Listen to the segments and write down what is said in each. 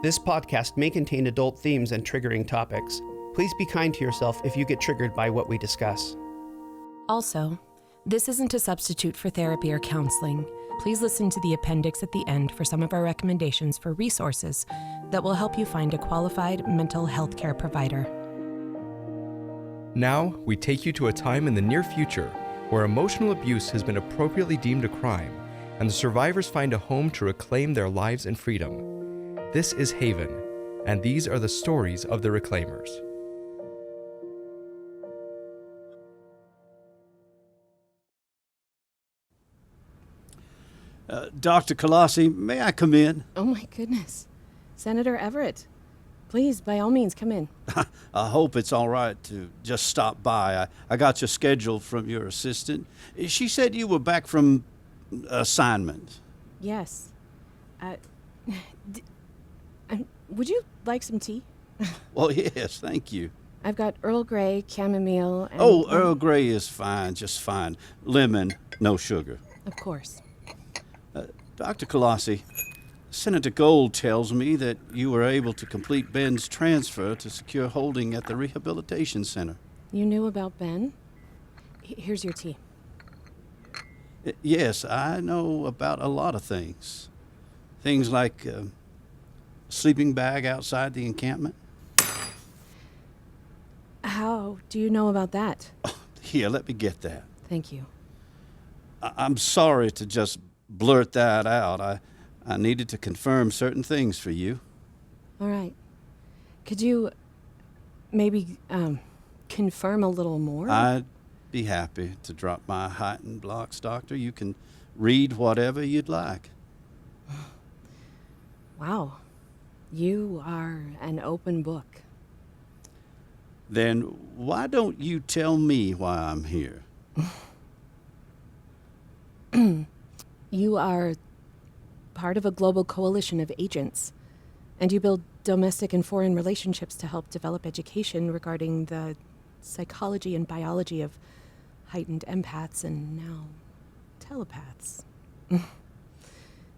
This podcast may contain adult themes and triggering topics. Please be kind to yourself if you get triggered by what we discuss. Also, this isn't a substitute for therapy or counseling. Please listen to the appendix at the end for some of our recommendations for resources that will help you find a qualified mental health care provider. Now, we take you to a time in the near future where emotional abuse has been appropriately deemed a crime, and the survivors find a home to reclaim their lives and freedom. This is Haven, and these are the stories of the reclaimers. Dr. Colossi, may I come in? Oh my goodness. Senator Everett, please, by all means, come in. I hope it's all right to just stop by. I got your schedule from your assistant. She said you were back from assignment. Yes. Would you like some tea? Well, yes, thank you. I've got Earl Grey, chamomile, and... Oh, Earl Grey is fine, just fine. Lemon, no sugar. Of course. Dr. Colossi, Senator Gold tells me that you were able to complete Ben's transfer to secure holding at the rehabilitation center. You knew about Ben? Here's your tea. Yes, I know about a lot of things. Things like a sleeping bag outside the encampment. How do you know about that? Oh, here, let me get that. Thank you. I'm sorry to just blurt that out. I needed to confirm certain things for you. All right. Could you maybe confirm a little more? I'd be happy to drop my heightened blocks, Doctor. You can read whatever you'd like. Wow. You are an open book. Then why don't you tell me why I'm here? You are part of a global coalition of agents, and you build domestic and foreign relationships to help develop education regarding the psychology and biology of heightened empaths and now telepaths.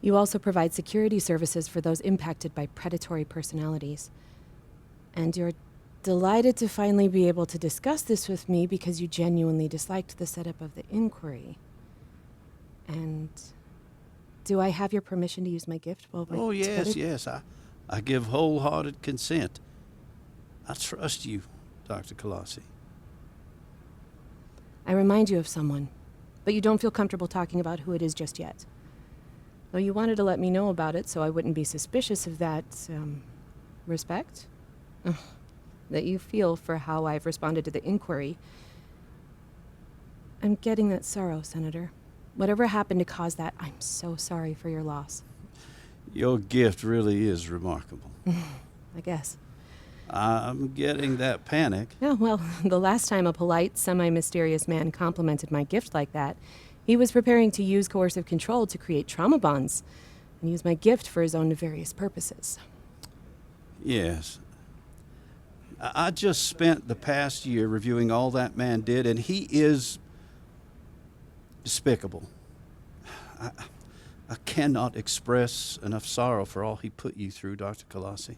You also provide security services for those impacted by predatory personalities. And you're delighted to finally be able to discuss this with me because you genuinely disliked the setup of the inquiry. And do I have your permission to use my gift while we're together? Yes. I give wholehearted consent. I trust you, Dr. Colossi. I remind you of someone, but you don't feel comfortable talking about who it is just yet. Though you wanted to let me know about it so I wouldn't be suspicious of that, respect that you feel for how I've responded to the inquiry. I'm getting that sorrow, Senator. Whatever happened to cause that, I'm so sorry for your loss. Your gift really is remarkable. I guess. I'm getting that panic. Yeah, well, the last time a polite, semi-mysterious man complimented my gift like that, he was preparing to use coercive control to create trauma bonds and use my gift for his own nefarious purposes. Yes. I just spent the past year reviewing all that man did, and he is despicable. I cannot express enough sorrow for all he put you through, Dr. Colossi.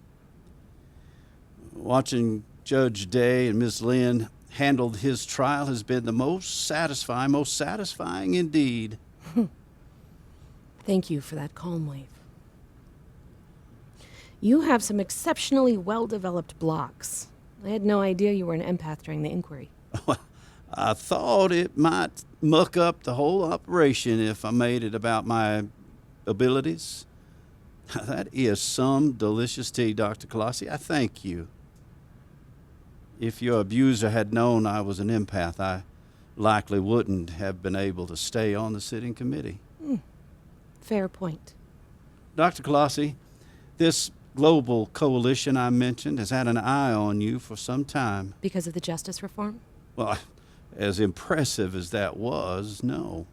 Watching Judge Day and Ms. Lynn handle his trial has been the most satisfying indeed. Thank you for that calm wave. You have some exceptionally well-developed blocks. I had no idea you were an empath during the inquiry. I thought it might muck up the whole operation if I made it about my abilities. That is some delicious tea, Dr. Colossi. I thank you. If your abuser had known I was an empath, I likely wouldn't have been able to stay on the sitting committee. Fair point. Dr. Colossi, this global coalition I mentioned has had an eye on you for some time. Because of the justice reform? Well, as impressive as that was, no.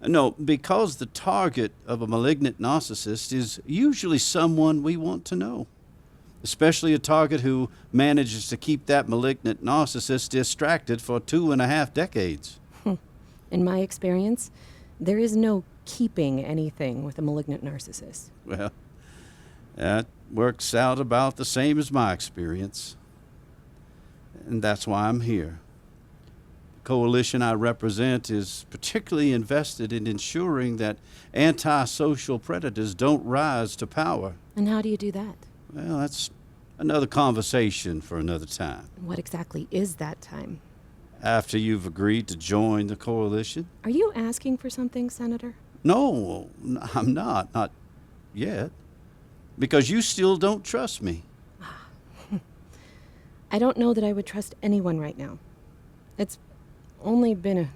No, because the target of a malignant narcissist is usually someone we want to know, especially a target who manages to keep that malignant narcissist distracted for 2.5 decades. In my experience, there is no keeping anything with a malignant narcissist. Well, That works out about the same as my experience. And that's why I'm here. The coalition I represent is particularly invested in ensuring that antisocial predators don't rise to power. And how do you do that? Well, that's another conversation for another time. What exactly is that time? After you've agreed to join the coalition? Are you asking for something, Senator? No, I'm not. Not yet. Because you still don't trust me. I don't know that I would trust anyone right now. It's only been a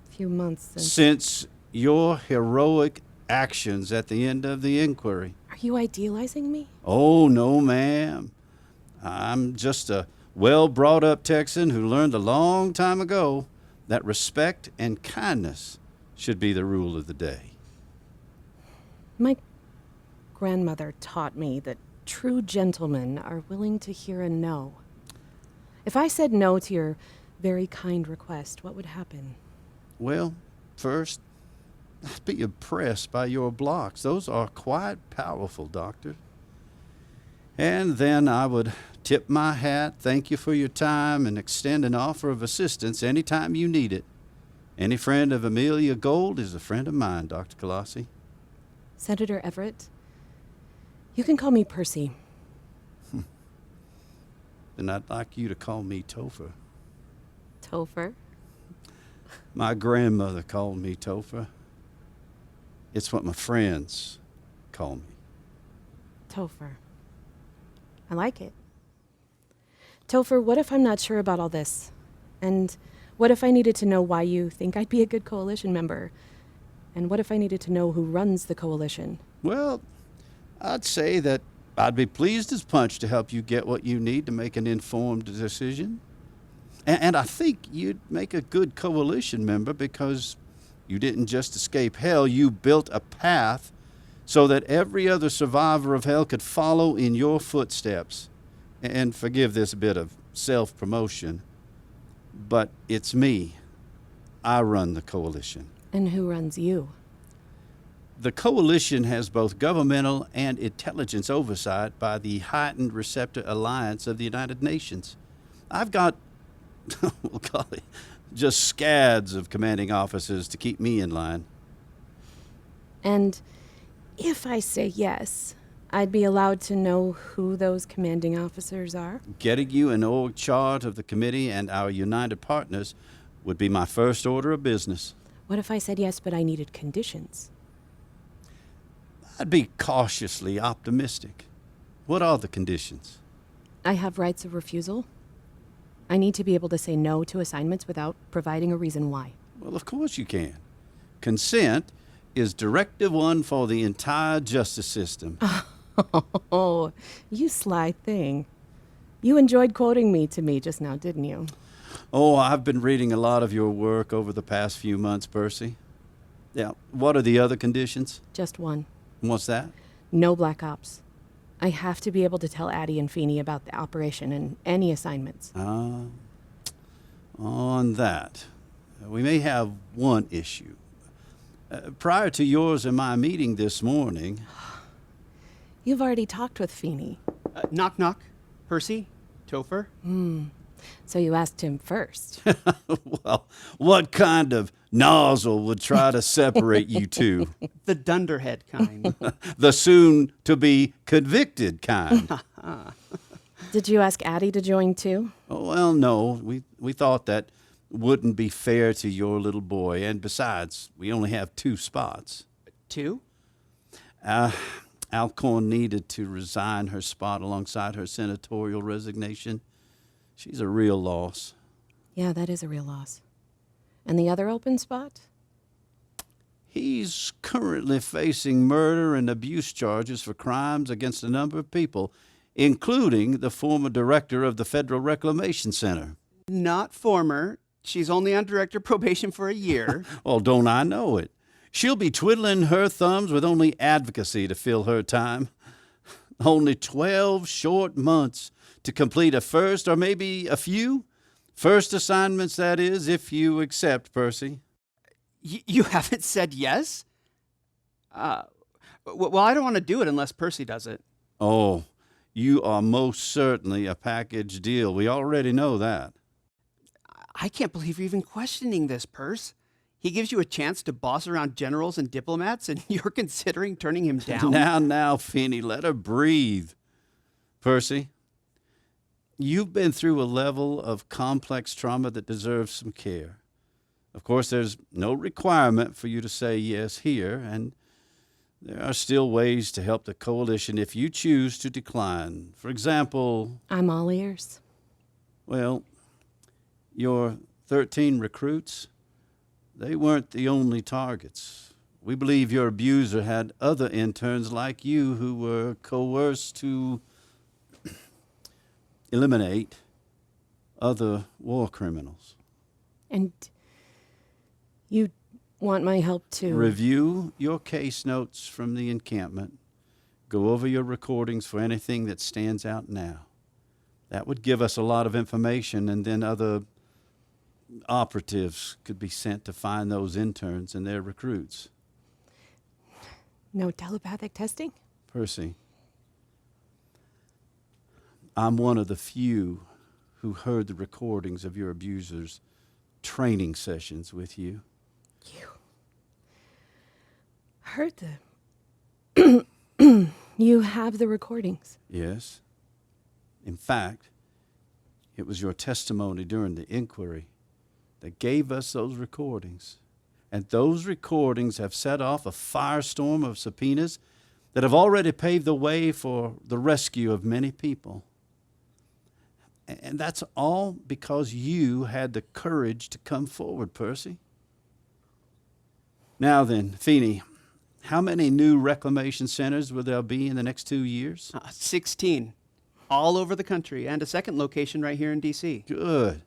few months Since your heroic actions at the end of the inquiry. Are you idealizing me? Oh, no, ma'am. I'm just a well-brought-up Texan who learned a long time ago that respect and kindness should be the rule of the day. My grandmother taught me that true gentlemen are willing to hear a no. If I said no to your very kind request, what would happen? Well, first, I'd be impressed by your blocks. Those are quite powerful, Doctor. And then I would tip my hat, thank you for your time, and extend an offer of assistance anytime you need it. Any friend of Amelia Gold is a friend of mine, Dr. Colossi. Senator Everett, you can call me Persy. Then I'd like you to call me Topher. Topher? My grandmother called me Topher. It's what my friends call me. Topher. I like it. Topher, what if I'm not sure about all this? And what if I needed to know why you think I'd be a good coalition member? And what if I needed to know who runs the coalition? Well, I'd say that I'd be pleased as punch to help you get what you need to make an informed decision. And I think you'd make a good coalition member because you didn't just escape hell, you built a path so that every other survivor of hell could follow in your footsteps. And forgive this bit of self-promotion, but it's me. I run the coalition. And who runs you? The coalition has both governmental and intelligence oversight by the Heightened Receptor Alliance of the United Nations. I've got, we'll call it, just scads of commanding officers to keep me in line. And if I say yes, I'd be allowed to know who those commanding officers are? Getting you an org chart of the committee and our united partners would be my first order of business. What if I said yes, but I needed conditions? I'd be cautiously optimistic. What are the conditions? I have rights of refusal. I need to be able to say no to assignments without providing a reason why. Well, of course you can. Consent is Directive 1 for the entire justice system. Oh, you sly thing. You enjoyed quoting me to me just now, didn't you? Oh, I've been reading a lot of your work over the past few months, Persy. Yeah, what are the other conditions? Just one. What's that? No black ops. I have to be able to tell Attie and Pheeny about the operation and any assignments. On that, we may have one issue. Prior to yours and my meeting this morning... You've already talked with Pheeny. Knock, knock. Persy? Topher? So you asked him first. Well, what kind of nozzle would try to separate you two? The dunderhead kind. The soon-to-be convicted kind. Did you ask Attie to join too? Oh, well, no. We thought that wouldn't be fair to your little boy. And besides, we only have 2 spots. 2? Alcorn needed to resign her spot alongside her senatorial resignation. She's a real loss. Yeah, that is a real loss. And the other open spot? He's currently facing murder and abuse charges for crimes against a number of people, including the former director of the Federal Reclamation Center. Not former. She's only on director probation for a year. Well, don't I know it? She'll be twiddling her thumbs with only advocacy to fill her time. Only 12 short months to complete a first or maybe a few. First assignments, that is, if you accept, Persy. You haven't said yes? Well, I don't want to do it unless Persy does it. Oh, you are most certainly a package deal. We already know that. I can't believe you're even questioning this, Purse. He gives you a chance to boss around generals and diplomats, and you're considering turning him down? Now, Pheeny, let her breathe. Persy, you've been through a level of complex trauma that deserves some care. Of course, there's no requirement for you to say yes here, and there are still ways to help the coalition if you choose to decline. For example... I'm all ears. Well, your 13 recruits, they weren't the only targets. We believe your abuser had other interns like you who were coerced to eliminate other war criminals. And you want my help to... Review your case notes from the encampment. Go over your recordings for anything that stands out now. That would give us a lot of information, and then other operatives could be sent to find those interns and their recruits. No telepathic testing? Persy, I'm one of the few who heard the recordings of your abuser's training sessions with you. You heard the... You have the recordings. Yes. In fact, it was your testimony during the inquiry that gave us those recordings. And those recordings have set off a firestorm of subpoenas that have already paved the way for the rescue of many people. And that's all because you had the courage to come forward, Persy. Now then, Pheeny, how many new reclamation centers will there be in the next 2 years? 16. All over the country, and a second location right here in D.C. Good.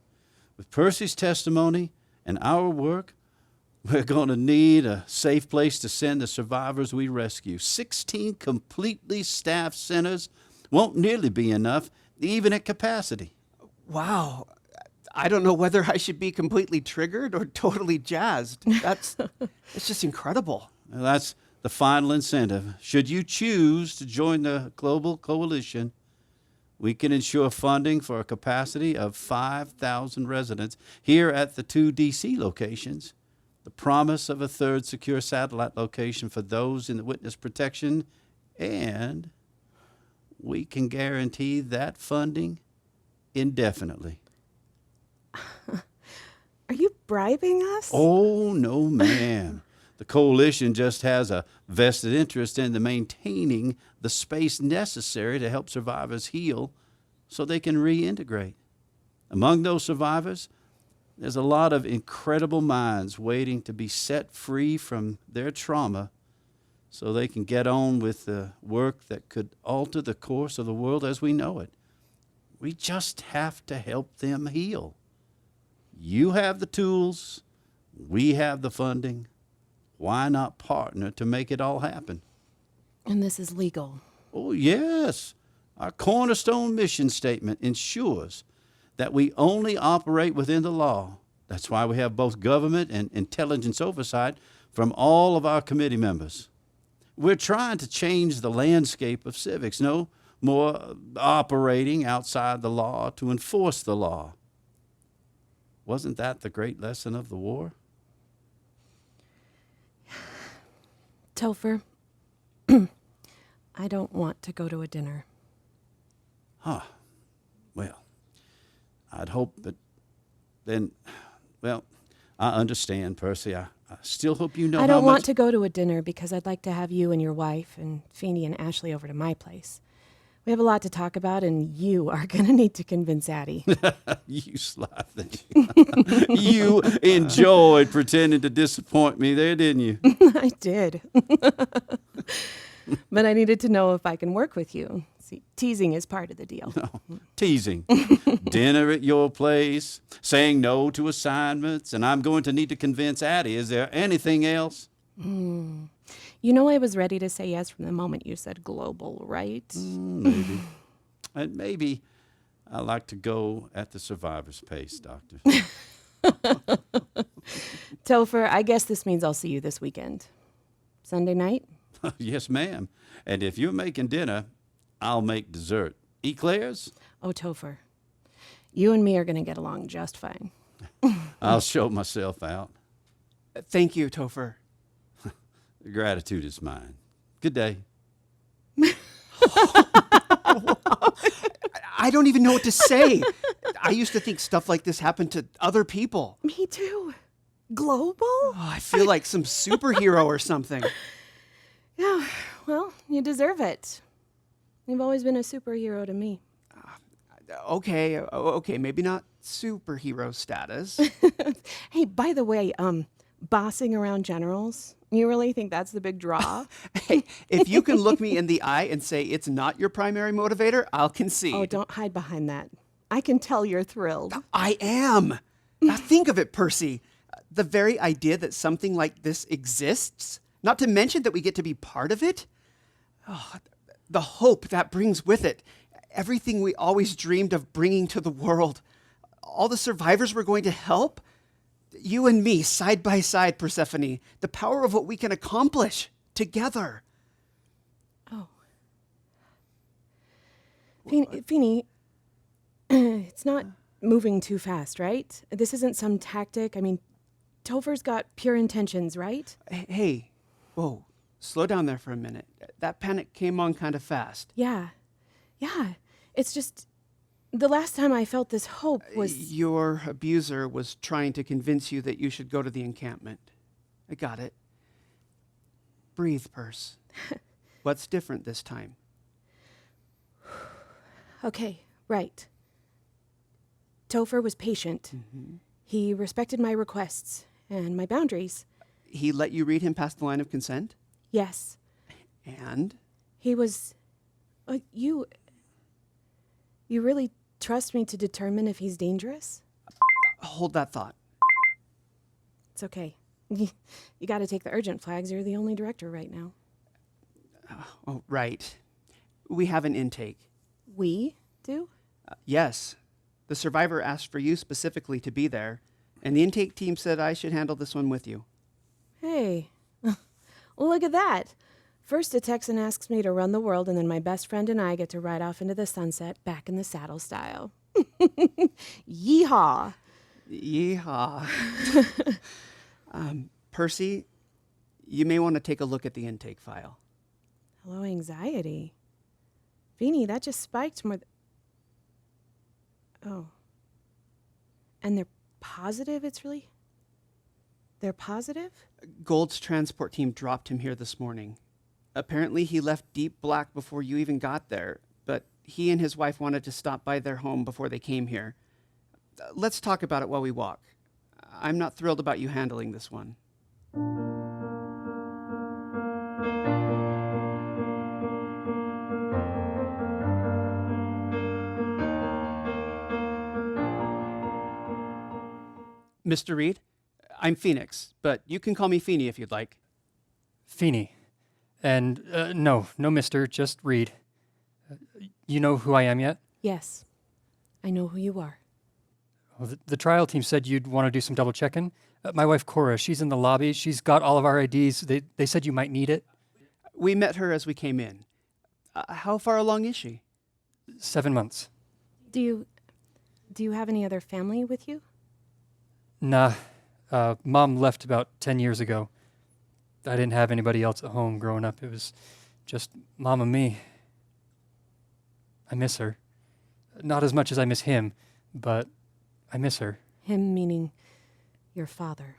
With Percy's testimony and our work, we're going to need a safe place to send the survivors we rescue. 16 completely staffed centers won't nearly be enough, even at capacity. Wow. I don't know whether I should be completely triggered or totally jazzed. It's just incredible. Well, that's the final incentive. Should you choose to join the global coalition, we can ensure funding for a capacity of 5,000 residents here at the 2 D.C. locations, the promise of a third secure satellite location for those in the witness protection, and we can guarantee that funding indefinitely. Are you bribing us? Oh, no, ma'am. The coalition just has a vested interest in maintaining the space necessary to help survivors heal so they can reintegrate. Among those survivors, there's a lot of incredible minds waiting to be set free from their trauma so they can get on with the work that could alter the course of the world as we know it. We just have to help them heal. You have the tools. We have the funding. Why not partner to make it all happen? And this is legal. Oh, yes. Our cornerstone mission statement ensures that we only operate within the law. That's why we have both government and intelligence oversight from all of our committee members. We're trying to change the landscape of civics. No more operating outside the law to enforce the law. Wasn't that the great lesson of the war? Topher, I don't want to go to a dinner. Well, I'd hope that then, well, I understand, Persy. I still hope you know I don't how want much... to go to a dinner because I'd like to have you and your wife and Pheeny and Ashley over to my place. We have a lot to talk about, and you are going to need to convince Attie. You sly thing. You enjoyed pretending to disappoint me there, didn't you? I did. But I needed to know if I can work with you. See, teasing is part of the deal. No, teasing. Dinner at your place, saying no to assignments, and I'm going to need to convince Attie. Is there anything else? You know I was ready to say yes from the moment you said global, right? Maybe. And maybe I like to go at the survivor's pace, Doctor. Topher, I guess this means I'll see you this weekend. Sunday night? Yes, ma'am. And if you're making dinner, I'll make dessert. Eclairs? Oh, Topher, you and me are going to get along just fine. I'll show myself out. Thank you, Topher. Gratitude is mine. Good day. I don't even know what to say. I used to think stuff like this happened to other people. Me too. Global? Oh, I feel like some superhero or something. Yeah, well, you deserve it. You've always been a superhero to me. Okay, maybe not superhero status. Hey, by the way, bossing around generals, you really think that's the big draw? Hey, if you can look me in the eye and say it's not your primary motivator, I'll concede. Oh, don't hide behind that. I can tell you're thrilled. I am. Now think of it, Persy. The very idea that something like this exists, not to mention that we get to be part of it, the hope that brings with it, everything we always dreamed of bringing to the world, all the survivors we're going to help, you and me side by side, Persephone, the power of what we can accomplish together. Oh. Pheeny, it's not moving too fast, right? This isn't some tactic. I mean, Topher's got pure intentions, right? Hey, whoa, slow down there for a minute. That panic came on kind of fast. Yeah. It's just, the last time I felt this hope was... Your abuser was trying to convince you that you should go to the encampment. I got it. Breathe, Purse. What's different this time? Okay, right. Topher was patient. Mm-hmm. He respected my requests and my boundaries. He let you read him past the line of consent? Yes. And? He was... You really trust me to determine if he's dangerous? Hold that thought. It's okay. You got to take the urgent flags. You're the only director right now. Oh, right. We have an intake. We do? Yes. The survivor asked for you specifically to be there, and the intake team said I should handle this one with you. Hey. Well, look at that. First, a Texan asks me to run the world, and then my best friend and I get to ride off into the sunset back in the saddle style. Yeehaw. Yeehaw. Persy, you may want to take a look at the intake file. Hello, anxiety. Pheeny, that just spiked more. Oh. And they're positive They're positive? Gold's transport team dropped him here this morning. Apparently he left deep black before you even got there, but he and his wife wanted to stop by their home before they came here. Let's talk about it while we walk. I'm not thrilled about you handling this one. Mr. Reed, I'm Phoenix, but you can call me Pheeny if you'd like. Pheeny. And no, mister, just Reed. You know who I am yet? Yes. I know who you are. Well, the trial team said you'd want to do some double checking. My wife Cora, she's in the lobby. She's got all of our IDs. They said you might need it. We met her as we came in. How far along is she? 7 months. Do you have any other family with you? Nah. Mom left about 10 years ago. I didn't have anybody else at home growing up. It was just Mom and me. I miss her. Not as much as I miss him, but I miss her. Him meaning your father.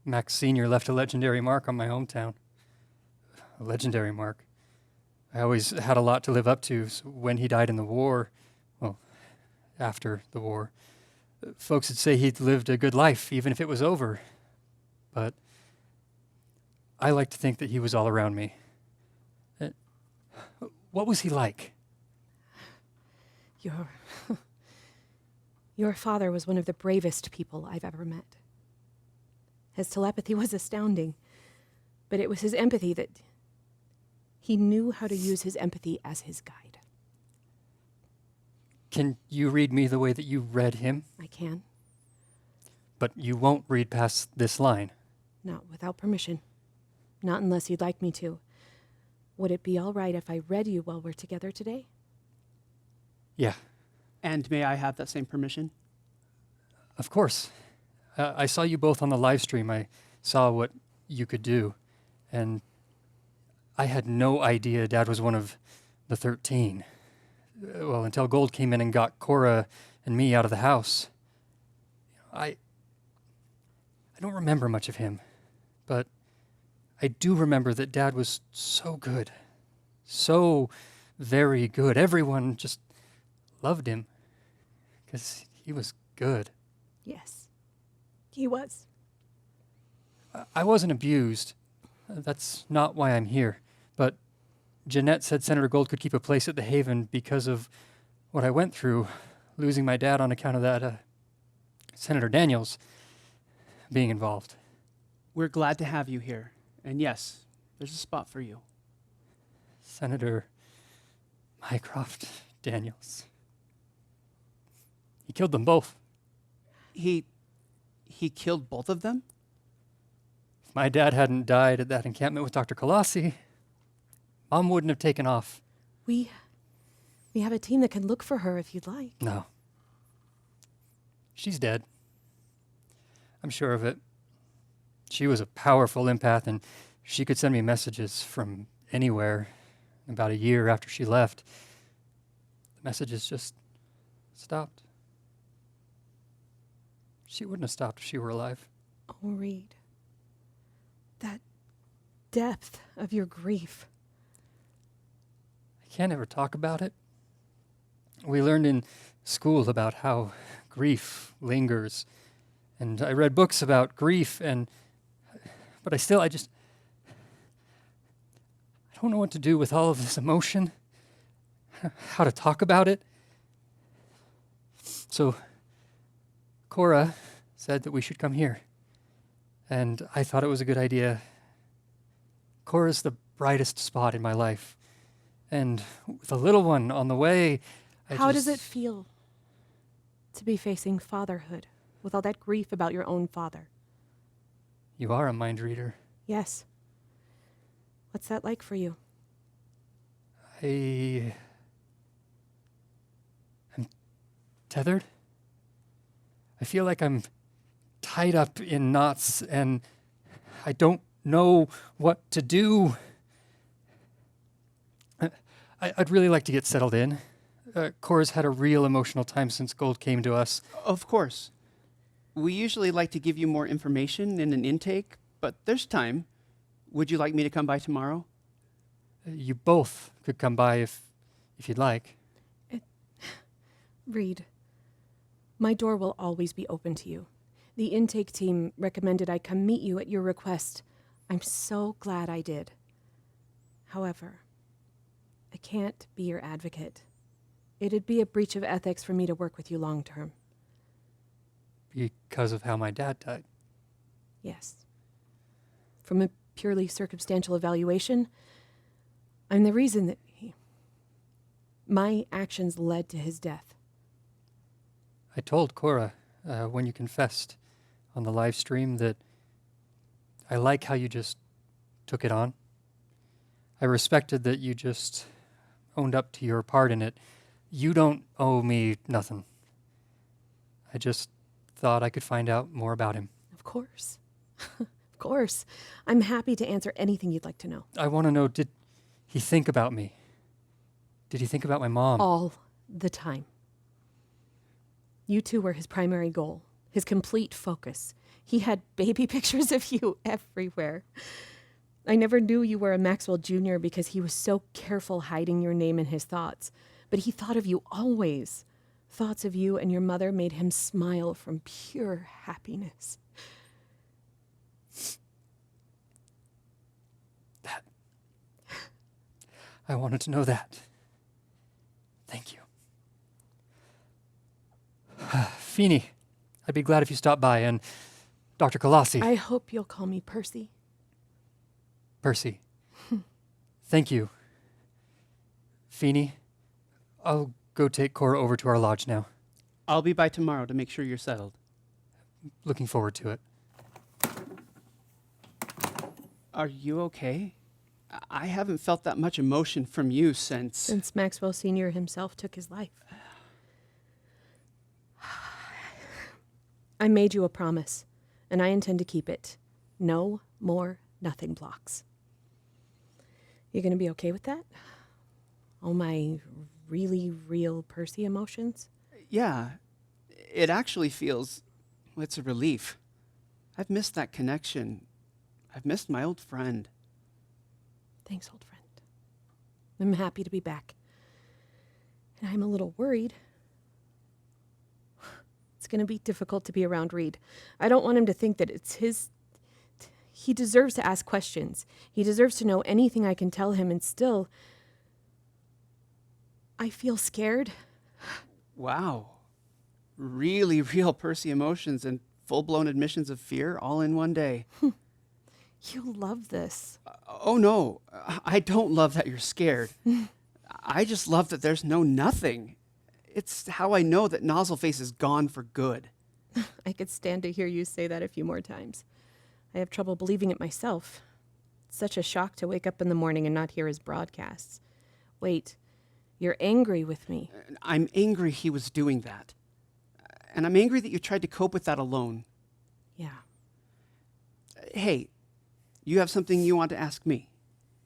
Max Sr. left a legendary mark on my hometown. A legendary mark. I always had a lot to live up to, so when he died in the war, well, after the war, folks would say he'd lived a good life, even if it was over. But I like to think that he was all around me. What was he like? Your father was one of the bravest people I've ever met. His telepathy was astounding, but it was his empathy that he knew how to use his empathy as his guide. Can you read me the way that you read him? I can. But you won't read past this line. Not without permission. Not unless you'd like me to. Would it be all right if I read you while we're together today? Yeah, And may I have that same permission? of course. I saw you both on the live stream. I saw what you could do. And I had no idea Dad was one of the 13. Well, until Gold came in and got Cora and me out of the house. I don't remember much of him, but I do remember that Dad was so good. So very good. Everyone just loved him because he was good. Yes, he was. I wasn't abused. That's not why I'm here. But Jeanette said Senator Gold could keep a place at the Haven because of what I went through, losing my dad on account of that Senator Daniels being involved. We're glad to have you here. And yes, there's a spot for you. Senator Mycroft Daniels. He killed them both. He killed both of them? If my dad hadn't died at that encampment with Dr. Colossi, Mom wouldn't have taken off. We have a team that can look for her if you'd like. No. She's dead. I'm sure of it. She was a powerful empath, and she could send me messages from anywhere. About a year after she left, the messages just stopped. She wouldn't have stopped if she were alive. Oh, Reed. That depth of your grief. I can't ever talk about it. We learned in school about how grief lingers, and I read books about grief, but I don't know what to do with all of this emotion, how to talk about it. So Cora said that we should come here, and I thought it was a good idea. Cora's the brightest spot in my life, and with a little one on the way, How does it feel to be facing fatherhood with all that grief about your own father? You are a mind reader. Yes. What's that like for you? I'm tethered. I feel like I'm tied up in knots and I don't know what to do. I'd really like to get settled in. Cora's had a real emotional time since Gold came to us. Of course. We usually like to give you more information in an intake, but there's time. Would you like me to come by tomorrow? You both could come by if you'd like. Reed, my door will always be open to you. The intake team recommended I come meet you at your request. I'm so glad I did. However, I can't be your advocate. It'd be a breach of ethics for me to work with you long term. Because of how my dad died. Yes. From a purely circumstantial evaluation, I'm the reason that my actions led to his death. I told Cora when you confessed on the live stream that I like how you just took it on. I respected that you just owned up to your part in it. You don't owe me nothing. I just thought I could find out more about him. Of course. Of course. I'm happy to answer anything you'd like to know. I want to know, did he think about me? Did he think about my mom? All the time. You two were his primary goal, his complete focus. He had baby pictures of you everywhere. I never knew you were a Maxwell Jr. because he was so careful hiding your name in his thoughts. But he thought of you always. Thoughts of you and your mother made him smile from pure happiness. That. I wanted to know that. Thank you. Pheeny, I'd be glad if you stopped by, and Dr. Colossi. I hope you'll call me Persy. Persy. Thank you. Pheeny, I'll go take Cora over to our lodge now. I'll be by tomorrow to make sure you're settled. Looking forward to it. Are you okay? I haven't felt that much emotion from you Since Maxwell Sr. himself took his life. I made you a promise, and I intend to keep it. No more nothing blocks. You gonna be okay with that? All my really real Persy emotions? Yeah, it actually feels, it's a relief. I've missed that connection. I've missed my old friend. Thanks, old friend. I'm happy to be back. And I'm a little worried. It's going to be difficult to be around Reed. I don't want him to think that it's his... He deserves to ask questions. He deserves to know anything I can tell him, and still... I feel scared. Wow. Really real Persy emotions and full-blown admissions of fear all in one day. You love this. Oh no, I don't love that you're scared. I just love that there's no nothing. It's how I know that Nozzleface is gone for good. I could stand to hear you say that a few more times. I have trouble believing it myself. It's such a shock to wake up in the morning and not hear his broadcasts. Wait, you're angry with me. I'm angry he was doing that. And I'm angry that you tried to cope with that alone. Yeah. Hey, you have something you want to ask me?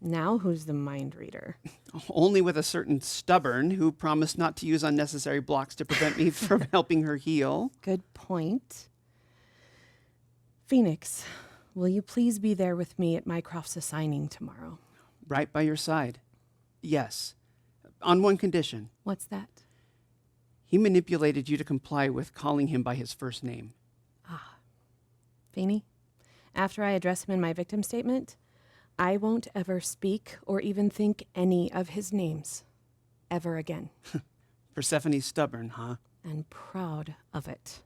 Now who's the mind reader? Only with a certain stubborn who promised not to use unnecessary blocks to prevent me from helping her heal. Good point. Phoenix, will you please be there with me at Mycroft's assigning tomorrow? Right by your side. Yes. On one condition. What's that? He manipulated you to comply with calling him by his first name. Pheeny, after I address him in my victim statement, I won't ever speak or even think any of his names ever again. Persephone's stubborn, huh? And proud of it.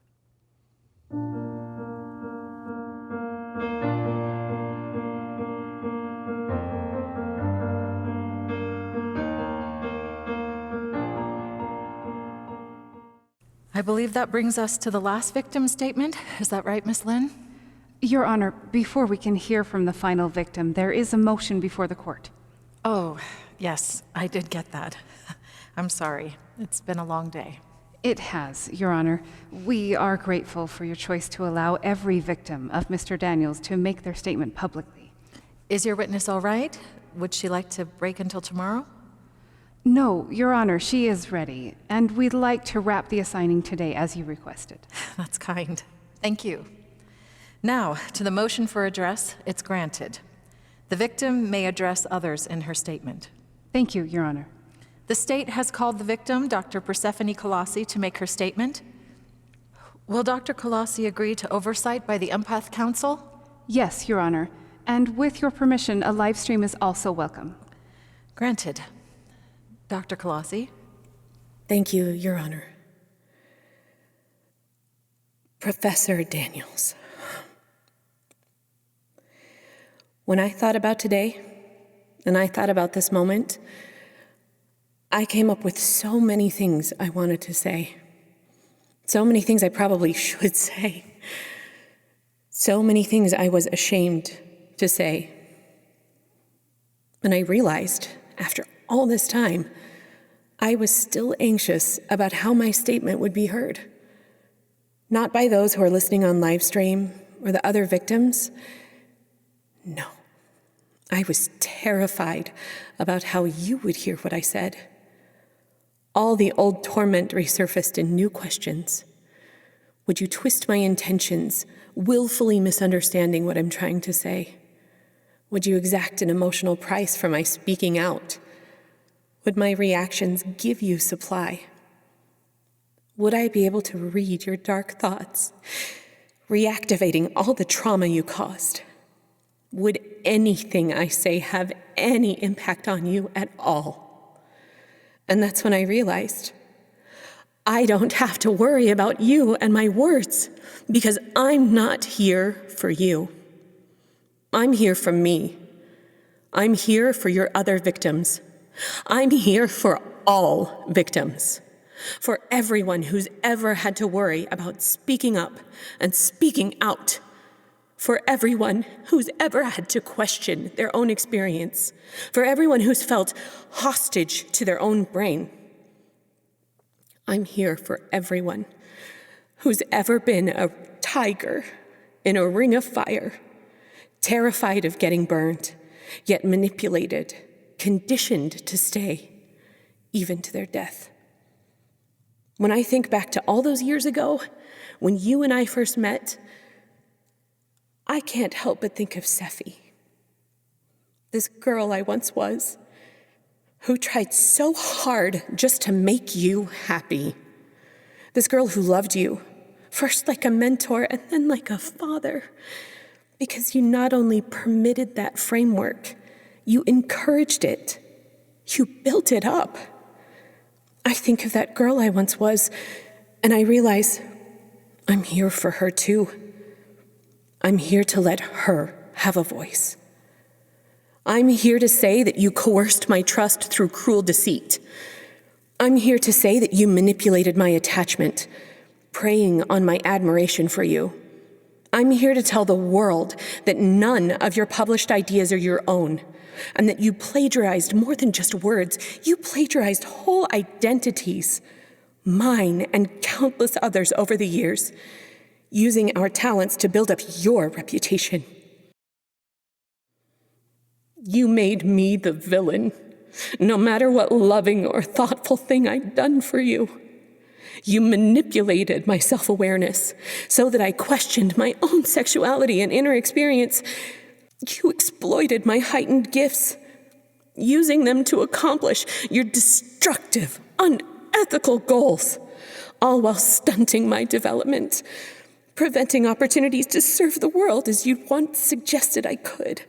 I believe that brings us to the last victim statement. Is that right, Miss Lynn? Your Honor, before we can hear from the final victim, there is a motion before the court. Oh, yes, I did get that. I'm sorry. It's been a long day. It has, Your Honor. We are grateful for your choice to allow every victim of Mr. Daniels to make their statement publicly. Is your witness all right? Would she like to break until tomorrow? No, Your Honor, she is ready, and we'd like to wrap the assigning today as you requested. That's kind. Thank you. Now, to the motion for address, it's granted. The victim may address others in her statement. Thank you, Your Honor. The state has called the victim, Dr. Persephone Colossi, to make her statement. Will Dr. Colossi agree to oversight by the Empath Council? Yes, Your Honor, and with your permission, a live stream is also welcome. Granted. Dr. Colossi? Thank you, Your Honor. Professor Daniels. When I thought about today, and I thought about this moment, I came up with so many things I wanted to say. So many things I probably should say. So many things I was ashamed to say. And I realized, after all this time, I was still anxious about how my statement would be heard. Not by those who are listening on live stream or the other victims. No, I was terrified about how you would hear what I said. All the old torment resurfaced in new questions. Would you twist my intentions, willfully misunderstanding what I'm trying to say? Would you exact an emotional price for my speaking out? Would my reactions give you supply? Would I be able to read your dark thoughts, reactivating all the trauma you caused? Would anything I say have any impact on you at all? And that's when I realized I don't have to worry about you and my words because I'm not here for you. I'm here for me. I'm here for your other victims. I'm here for all victims. For everyone who's ever had to worry about speaking up and speaking out. For everyone who's ever had to question their own experience, for everyone who's felt hostage to their own brain. I'm here for everyone who's ever been a tiger in a ring of fire, terrified of getting burned, yet manipulated, conditioned to stay, even to their death. When I think back to all those years ago, when you and I first met, I can't help but think of Sephi, this girl I once was, who tried so hard just to make you happy. This girl who loved you, first like a mentor and then like a father, because you not only permitted that framework, you encouraged it. You built it up. I think of that girl I once was, and I realize I'm here for her too. I'm here to let her have a voice. I'm here to say that you coerced my trust through cruel deceit. I'm here to say that you manipulated my attachment, preying on my admiration for you. I'm here to tell the world that none of your published ideas are your own, and that you plagiarized more than just words. You plagiarized whole identities, mine and countless others over the years, using our talents to build up your reputation. You made me the villain, no matter what loving or thoughtful thing I'd done for you. You manipulated my self-awareness so that I questioned my own sexuality and inner experience. You exploited my heightened gifts, using them to accomplish your destructive, unethical goals, all while stunting my development, preventing opportunities to serve the world as you'd once suggested I could.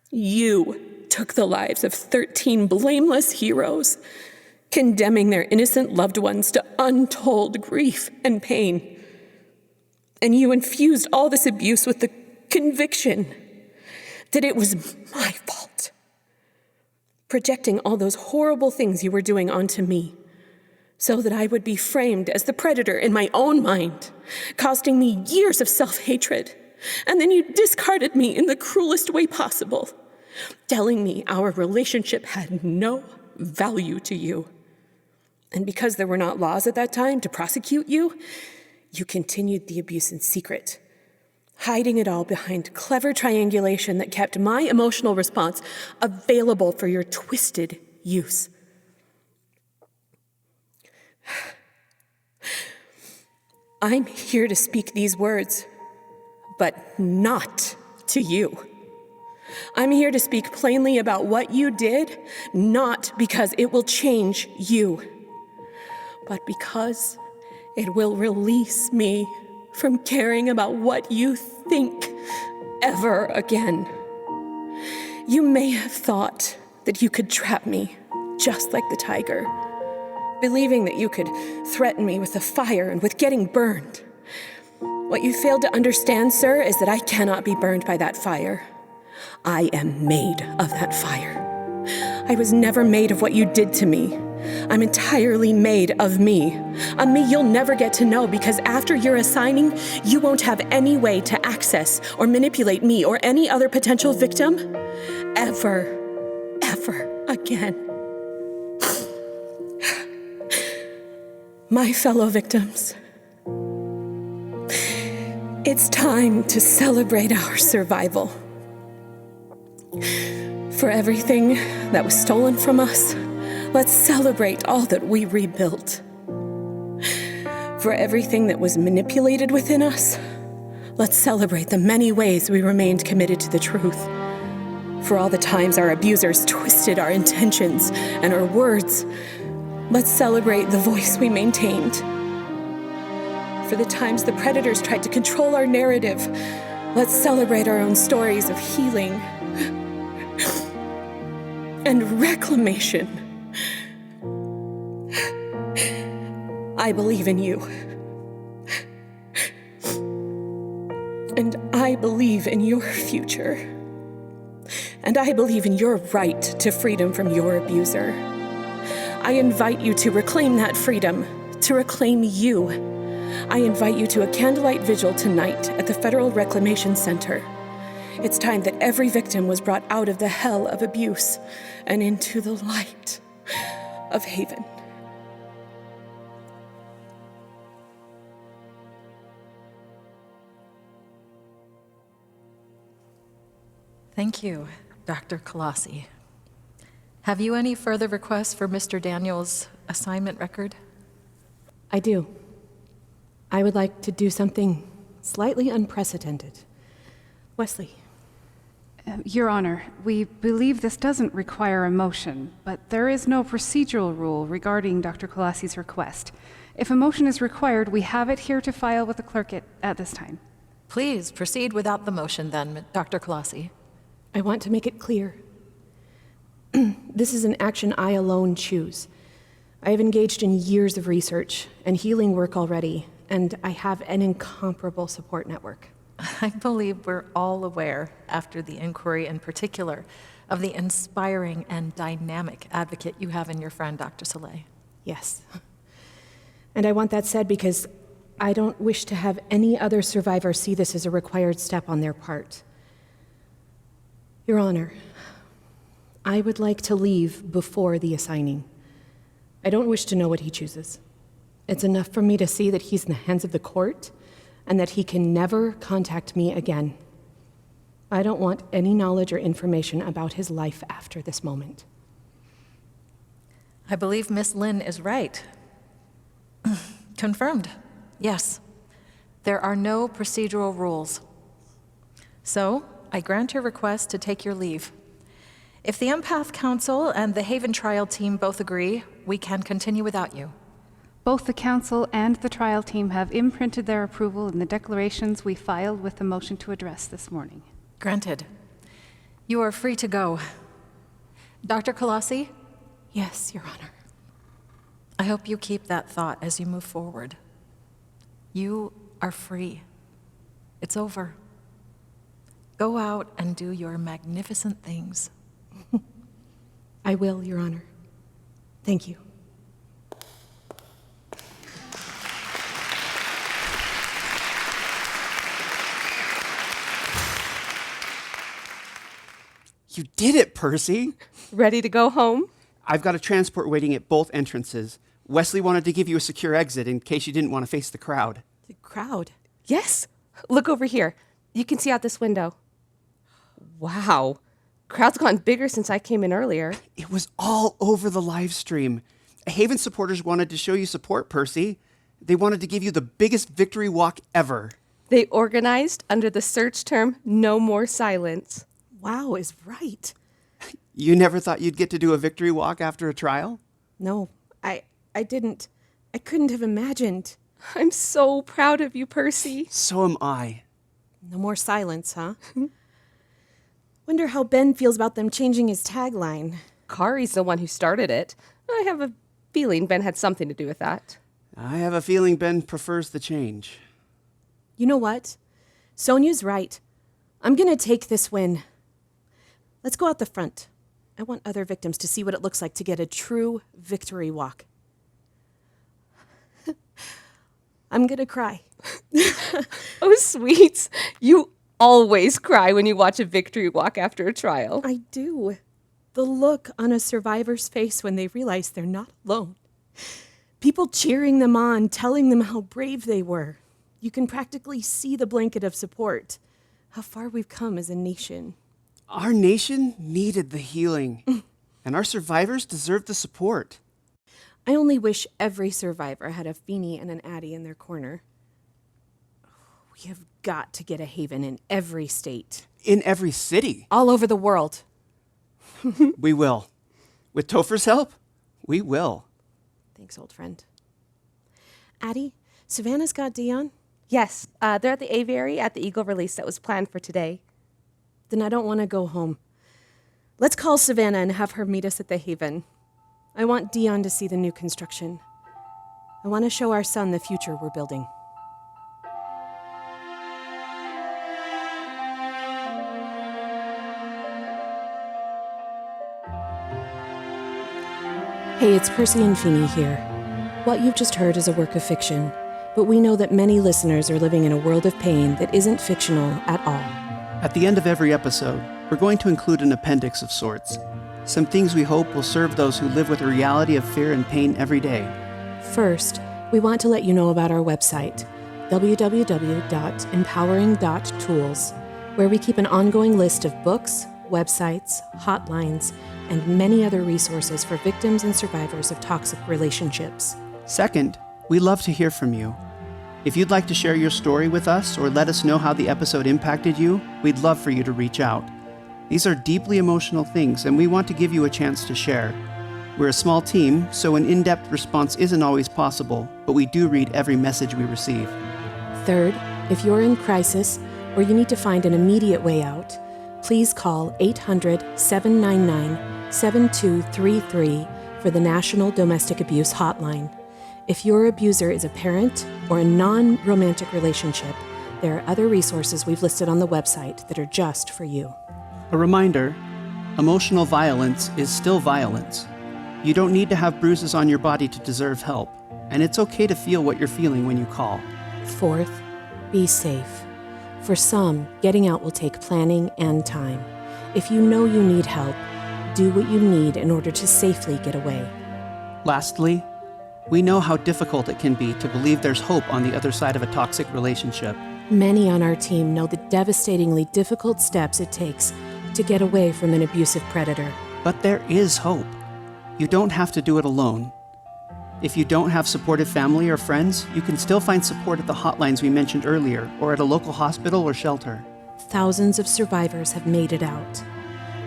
You took the lives of 13 blameless heroes, condemning their innocent loved ones to untold grief and pain. And you infused all this abuse with the conviction that it was my fault, projecting all those horrible things you were doing onto me, so that I would be framed as the predator in my own mind, costing me years of self-hatred. And then you discarded me in the cruelest way possible, telling me our relationship had no value to you. And because there were not laws at that time to prosecute you, you continued the abuse in secret, hiding it all behind clever triangulation that kept my emotional response available for your twisted use. I'm here to speak these words, but not to you. I'm here to speak plainly about what you did, not because it will change you, but because it will release me from caring about what you think ever again. You may have thought that you could trap me, just like the tiger, believing that you could threaten me with the fire and with getting burned. What you failed to understand, sir, is that I cannot be burned by that fire. I am made of that fire. I was never made of what you did to me. I'm entirely made of me. A me you'll never get to know, because after your assigning, you won't have any way to access or manipulate me or any other potential victim ever again. My fellow victims, it's time to celebrate our survival. For everything that was stolen from us, let's celebrate all that we rebuilt. For everything that was manipulated within us, let's celebrate the many ways we remained committed to the truth. For all the times our abusers twisted our intentions and our words, let's celebrate the voice we maintained. For the times the predators tried to control our narrative, let's celebrate our own stories of healing and reclamation. I believe in you. And I believe in your future. And I believe in your right to freedom from your abuser. I invite you to reclaim that freedom, to reclaim you. I invite you to a candlelight vigil tonight at the Federal Reclamation Center. It's time that every victim was brought out of the hell of abuse and into the light of Haven. Thank you, Dr. Colossi. Have you any further requests for Mr. Daniels' assignment record? I do. I would like to do something slightly unprecedented. Wesley. Your Honor, we believe this doesn't require a motion, but there is no procedural rule regarding Dr. Colossi's request. If a motion is required, we have it here to file with the clerk at this time. Please proceed without the motion then, Dr. Colossi. I want to make it clear. This is an action I alone choose. I have engaged in years of research and healing work already, and I have an incomparable support network. I believe we're all aware, after the inquiry in particular, of the inspiring and dynamic advocate you have in your friend, Dr. Soleil. Yes. And I want that said because I don't wish to have any other survivor see this as a required step on their part. Your Honor, I would like to leave before the assigning. I don't wish to know what he chooses. It's enough for me to see that he's in the hands of the court and that he can never contact me again. I don't want any knowledge or information about his life after this moment. I believe Miss Lynn is right. Confirmed. Yes. There are no procedural rules. So, I grant your request to take your leave. If the Empath Council and the Haven Trial Team both agree, we can continue without you. Both the council and the trial team have imprinted their approval in the declarations we filed with the motion to address this morning. Granted. You are free to go. Dr. Colossi? Yes, Your Honor. I hope you keep that thought as you move forward. You are free. It's over. Go out and do your magnificent things. I will, Your Honor. Thank you. You did it, Persy. Ready to go home? I've got a transport waiting at both entrances. Wesley wanted to give you a secure exit in case you didn't want to face the crowd. The crowd? Yes. Look over here. You can see out this window. Wow. Crowd's gone bigger since I came in earlier. It was all over the live stream. Haven supporters wanted to show you support, Persy. They wanted to give you the biggest victory walk ever. They organized under the search term, No More Silence. Wow is right. You never thought you'd get to do a victory walk after a trial? No, I didn't. I couldn't have imagined. I'm so proud of you, Persy. So am I. No more silence, huh? Wonder how Ben feels about them changing his tagline. Kari's the one who started it. I have a feeling Ben had something to do with that. I have a feeling Ben prefers the change. You know what? Sonia's right. I'm gonna take this win. Let's go out the front. I want other victims to see what it looks like to get a true victory walk. I'm gonna cry. Oh, sweets. You always cry when you watch a victory walk after a trial. I do. The look on a survivor's face when they realize they're not alone. People cheering them on, telling them how brave they were. You can practically see the blanket of support. How far we've come as a nation. Our nation needed the healing, and our survivors deserved the support. I only wish every survivor had a Pheeny and an Attie in their corner. We have got to get a Haven in every state. In every city. All over the world. We will. With Topher's help, we will. Thanks, old friend. Attie, Savannah's got Dion? Yes, they're at the aviary at the Eagle release that was planned for today. Then I don't want to go home. Let's call Savannah and have her meet us at the Haven. I want Dion to see the new construction. I want to show our son the future we're building. Hey, it's Persy and Pheeny here. What you've just heard is a work of fiction. but we know that many listeners are living in a world of pain that isn't fictional at all. At the end of every episode, we're going to include an appendix of sorts. Some things we hope will serve those who live with the reality of fear and pain every day. First, we want to let you know about our website, www.empowering.tools, where we keep an ongoing list of books, websites, hotlines, and many other resources for victims and survivors of toxic relationships. Second, we love to hear from you. If you'd like to share your story with us or let us know how the episode impacted you, we'd love for you to reach out. These are deeply emotional things, and we want to give you a chance to share. We're a small team, so an in-depth response isn't always possible, but we do read every message we receive. Third, if you're in crisis or you need to find an immediate way out, please call 800-799-7233 for the National Domestic Abuse Hotline. If your abuser is a parent or a non-romantic relationship, there are other resources we've listed on the website that are just for you. A reminder, emotional violence is still violence. You don't need to have bruises on your body to deserve help, and it's okay to feel what you're feeling when you call. Fourth, be safe. For some, getting out will take planning and time. If you know you need help, do what you need in order to safely get away. Lastly, we know how difficult it can be to believe there's hope on the other side of a toxic relationship. Many on our team know the devastatingly difficult steps it takes to get away from an abusive predator. But there is hope. You don't have to do it alone. If you don't have supportive family or friends, you can still find support at the hotlines we mentioned earlier or at a local hospital or shelter. Thousands of survivors have made it out.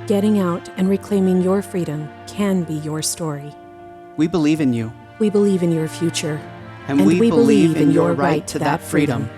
Getting out and reclaiming your freedom can be your story. We believe in you. We believe in your future. And we believe in your right to that freedom.